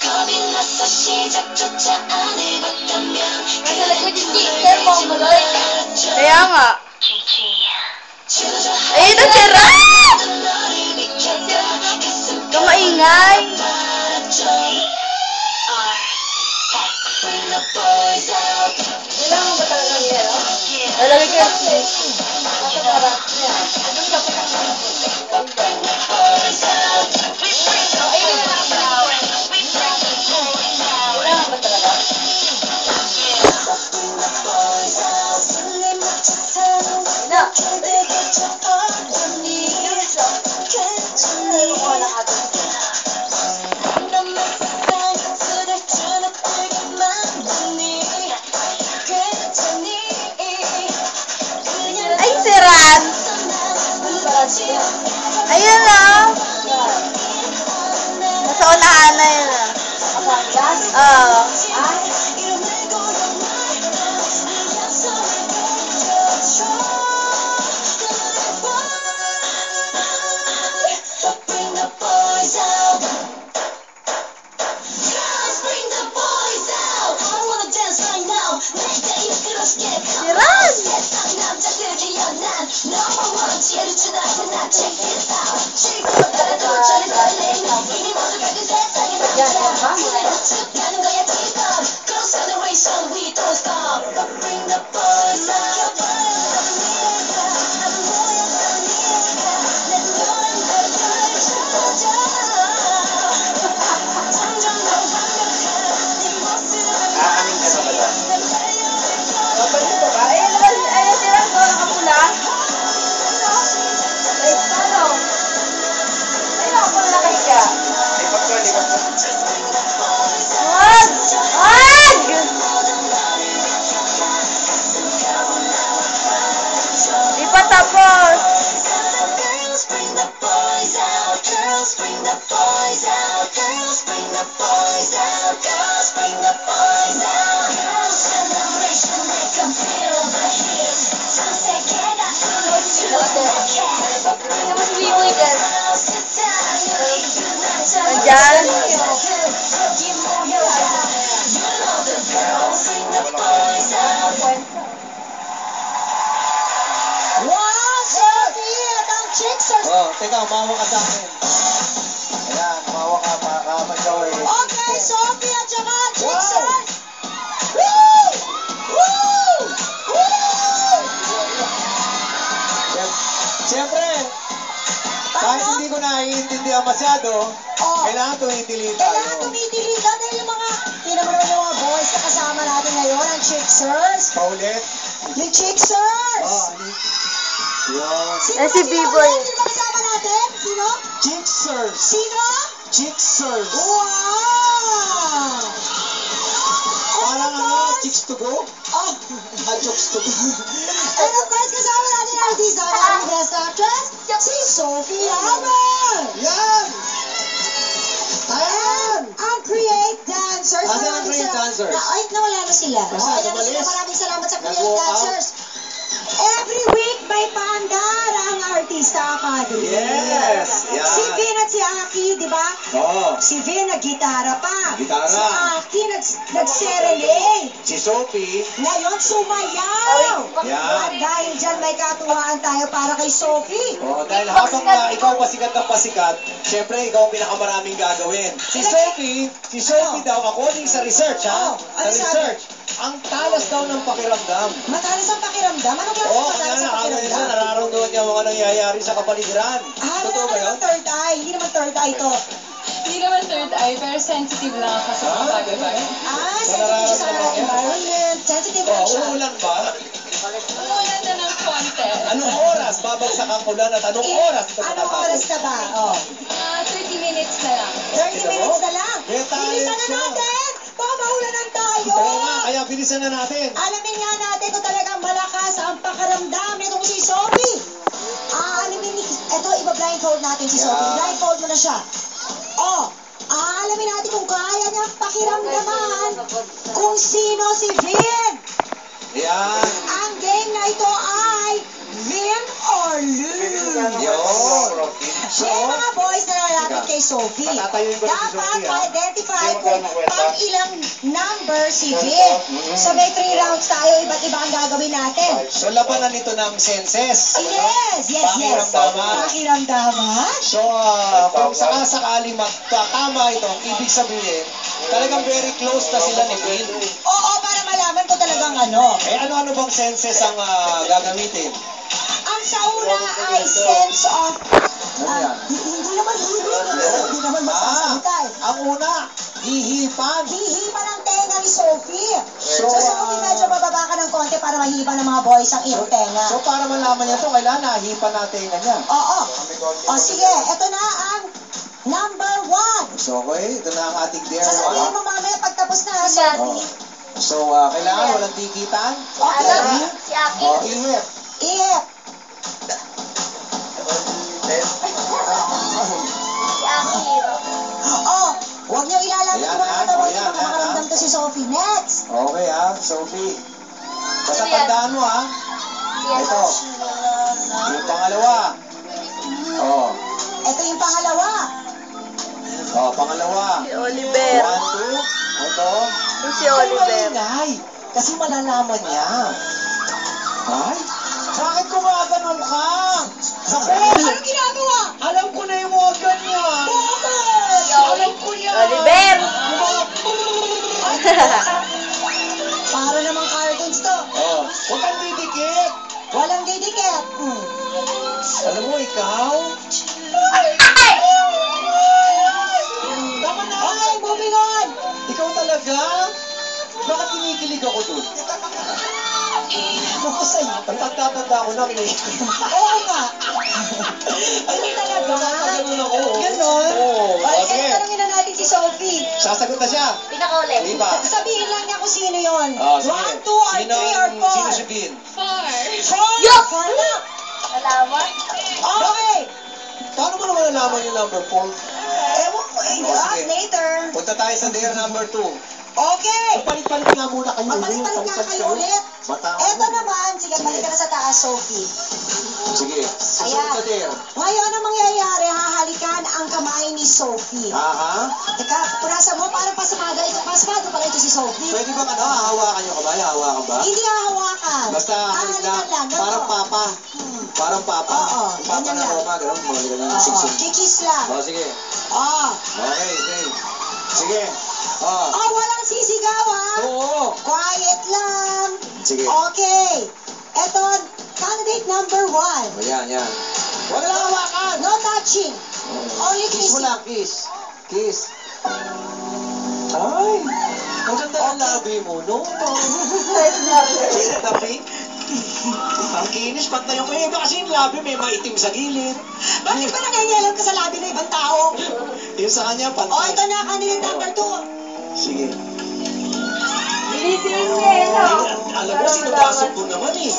겁이 나서 시작조차 안 해봤다면 Kaya nga. Ay, ito si Ran! Kamaingay. Kailangan ba talaga niya? Lalagay ka. Ay, si Ran! Ayun lang! Nasa unahan na yun ah. Oo. Si Ran! Wag! Wag! Di pa tapos. Nandiyan. Wow, Sophie! At ang Chicksers! Oh, teka, umawa ka sa akin. Ayan, umawa ka para mag-show eh. Okay, Sophie at saka ang Chicksers! Woo! Woo! Woo! Siyempre, kahit hindi ko naiintindihan masyado, kailangan tumitili tayo. Kailangan tumitili ka dahil yung mga, tingnan mo naman yung mga boys na kasama natin ngayon, ang Chicksers. Paulit. Yung Chicksers! Yun. Sino Eh, si ba sila B-boy. ulit? Sino ba kasama natin? Sino? Chicksers. Sino? Chicksers. Wow! Parang chicks to go? Oh! Chicks to go. And of course, kasama natin ang artista at ang best actress, si Sophie Hammer! Yan! Ayan! Ang Create Dancers. Asan ang Maraming Create salamat. Dancers? Ay, nawala na sila. Asan? Ayan na sila. Tumalis? Maraming salamat sa Create Nag-walk out? Dancers. Every week may paandar ang Artista Academy. Yes! Yan! Si Vin at si Aki, di ba? Oo. Si Vin nag-gitara pa. Gitara. Si Aki nag-serenade. Si Sophie. Ngayon sumayaw. Yan. At dahil dyan may katuwaan tayo para kay Sophie. Oh, dahil habang ikaw pasikat ng pasikat, syempre ikaw ang pinakamaraming gagawin. Si Sophie daw, according sa research, ha? Oh, Sa ano sabi? research, ang talas daw ng pakiramdam. Matalas ang pakiramdam? Anong klase Oo, matalas kaya ang nakagayon siya, pakiramdam? nararamdaman niya mga nangyayari sa kapaligiran. Totoo ba yun? Third eye. Hindi naman third eye to. Hindi naman third eye, pero sensitive lang ako sa mga bagay-bagay. Sensitive siya sa environment. Sensitive lang siya. Uulan ba? Umulan na ng konti. Anong oras babagsak ang ulan at anong oras ito Anong oras matatapos? ka ba? Oh. 30 minutes na lang. 30 minutes na lang. May talent Bilisan na siya. natin. Baka maulanan tayo. Oo nga, kaya bilisan na natin. Alamin nga natin kung talagang malakas ang pakaramdam nitong si Sophie. Alamin ni... Ito, iba-blindfold natin si Sophie. Yeah. Blindfold mo na siya. Oh, alamin natin kung kaya niyang pakiramdaman kung sino si Vin. Yan. Ang game na ito ay Win or lose. Yun. Siya yung mga boys na lalapit kay Sophie. Patatayuin ko na si Dapat Sophie, ha? ma-identify kung pang ilang number si Vin. So may 3 rounds tayo, iba't iba ang gagawin natin. So, labanan nito ng senses. Yes. Pakiramdaman. Pakiramdaman. So, kung sakasakaling magtatama ito, ang ibig sabihin, talagang very close na sila ni Vin. Oo, para malaman ko talagang ano. Eh, ano-ano bang senses ang gagamitin? Ang sa una ay sense of... Ano yan? Hindi naman hilig. Hindi naman masasalita eh. Ang una, hihipan. Hihipa ng tenga ni Sophie. So, So, Sophie, medyo bababa ka ng konti para mahipa ng mga boys ang iyong tenga. So, para malaman niya to, kailangan nahipan natin niya. Oo. O sige, eto na ang number 1. So, okay, ito na ang ating dare. Sasabihin mo mamaya pagtapos na, Sophie. So, kailangan walang tikitan. Okay. Si Aki. O, ihip. Ihip. Si Aki. Oh, huwag niyo ilalapit Ayan, yung mga ah. katawan Ayan, niyo. Baka makaramdam to si Sophie. Next. Okay, Sophie. Basta Ano yan? tandaan mo, Ito. Yung pangalawa. Oh. Ito yung pangalawa. Oh, pangalawa. Si Oliver. 1, 2. Ito. Si Oliver. Ay, kasi malalaman niya. Ay, bakit gumaganon ka? Naku, Anong ginagawa? alam ko na yung mga ganyan. Bakit? Alam ko yan. Oliver. Para namang cartoons to. Oh, huwag kang didikit. Walang didikit. Alam mo, ikaw? Tama na. Okay, moving on. Ikaw talaga? Bakit kinikilig ako dun? Ako sa'yo. Ang tanda ko na, kinikilig. Oo nga. Ganun talaga. Ganun ako. Ganon? Oo, Okay, okay. tanongin na natin si Sophie. Sasagot na siya. Pinakauli. Di ba? Sabihin lang niya kung sino yon. Oh, 1, 2, sige. or 3, or 4. Sino si Vin? 4. 4. Yup! 4 na. Alaman. Okay. Paano mo naman nalaman yung number 4? Ewan ko. sige. Later. Punta tayo sa dare number 2. Okay. Palit-palit nga muna kayo. Magpalit-palit nga kayo ulit. Matao. Eto naman. Sige, balik ka na sa taas, Sophie. Sige. Susunod Ayan. na dare. Ngayon, ang mangyayari, hahalikan ang kamay ni Sophie. Aha. Teka, punasan mo, parang pasmado pala ito si Sophie. Pwede bang hahawakan yung kamay? Hahawakan ba? Hindi hahawakan. Basta halik na. Hahalikan lang. ganito. Parang papa. Hmm. Parang papa. Oo, Papa ganyan na lang. Roma. Ganun. Mga ganun. Oo, Siksik. kikis lang. Sige. Oh. Okay. Sige. Oh, walang sisigaw, ha? Oo. Quiet lang. Sige. Okay. Eto, candidate number 1. Yan. Huwag lang hawakan. No touching. Only Kiss mo kissing. lang, kiss. Ay, ang ganda ng labi mo, no? Pink na pink. Ang kinis, pantay yung iba kasi yung labi may maitim sa gilid. Bakit ba nangangalam ka sa labi ng ibang tao? Yung sa kanya, Oh, pantay. ito na, candidate number 2. Sige. Bilisin niya, no? Alam mo, sinubasok mo naman eh.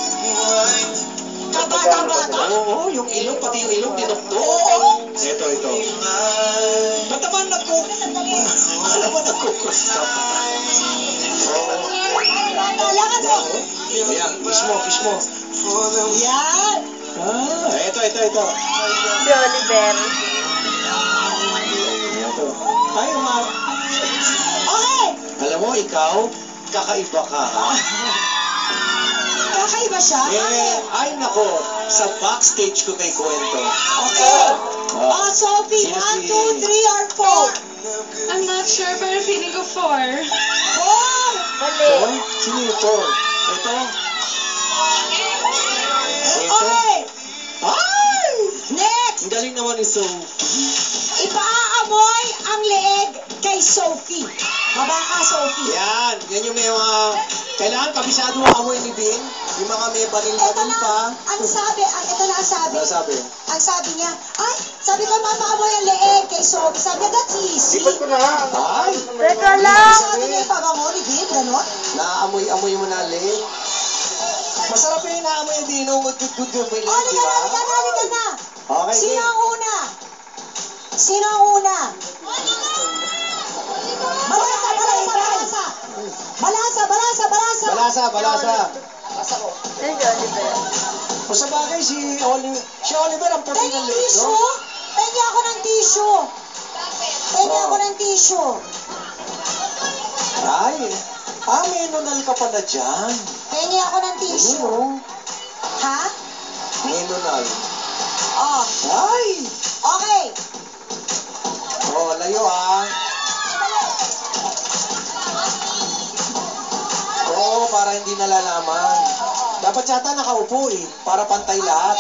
Kabata-bata. Oo, yung ilong, pati yung ilong, dinukto. Oo. Ito. Ba't naman nagkukus ka? Kailangan mo. Ayan, kiss mo. Yan. Ito. Si Oliver. Ito. Ay, Okay. alam mo, ikaw, kakaiba ka, ha? Kakaiba siya. Ay nako, sa backstage ko kay kwento. Okay. Oh, Sophie, Sino 1, si- 2, 3, or 4? I'm not sure, pero feeling ko 4. 4. Mali. Sino yung Thor? Ito? Okay. Ay! Next. Ang galing naman ni Sophie. Ipaamoy ang leeg kay Sophie. Baba ka, Sophie. Yan yung may mga... Kailangan kabisado ang amoy ni Bing. Yung mga may Ito baril-baril na, pa. ito na ang sabi. Ano sabi? Ang sabi niya, ay, sabi ko mapaamoy ang leeg kay Sophie. Sabi niya, that's easy. Ay! Teka lang. Sabi niya, pabango ni Vin, gano'n. Naamoy-amoy mo na leg. Masarap yung naamoy yung dinong good yung may leg, Oh, di ba? halika na. Okay, Sino game. ang una? Sino ang una? Balasa. Balasa. Ayun si Oliver. O sa bagay, si Oliver ang puti Pengi ng ang leg, tissue. no? Pengi ako ng tissue. Pengi ako ng tissue. Ay, may nunal ka pala dyan. Pengi ako ng Ayun, tissue. oh. Ha? May nunal. Oh, Ay! okay. Oh, layo ah. Oo, para hindi nalalaman. Dapat yata nakaupo eh, para pantay lahat.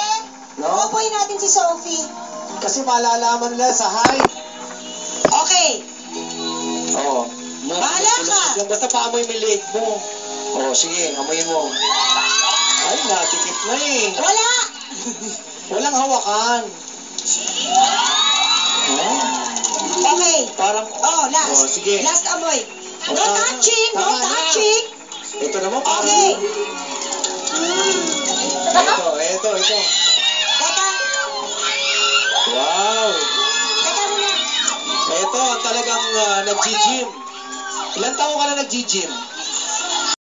No? Uupuin natin si Sophie. Kasi malalaman nila sa height. Okay. Oo. Bahala ka. Basta paamoy mo yung leg mo. Oo, sige, amoy mo. Ay, nadikit na eh. Wala. Walang hawakan. Oh, Okay. parang... Oh, last. Oh, sige. Last amoy. No Tama. touching. No Tama na. touching. Ito naman parang... Okay. Ito. Teka. Wow. Teka muna. Ito ang talagang nag-gym. Ilan taon ka na nag-gym?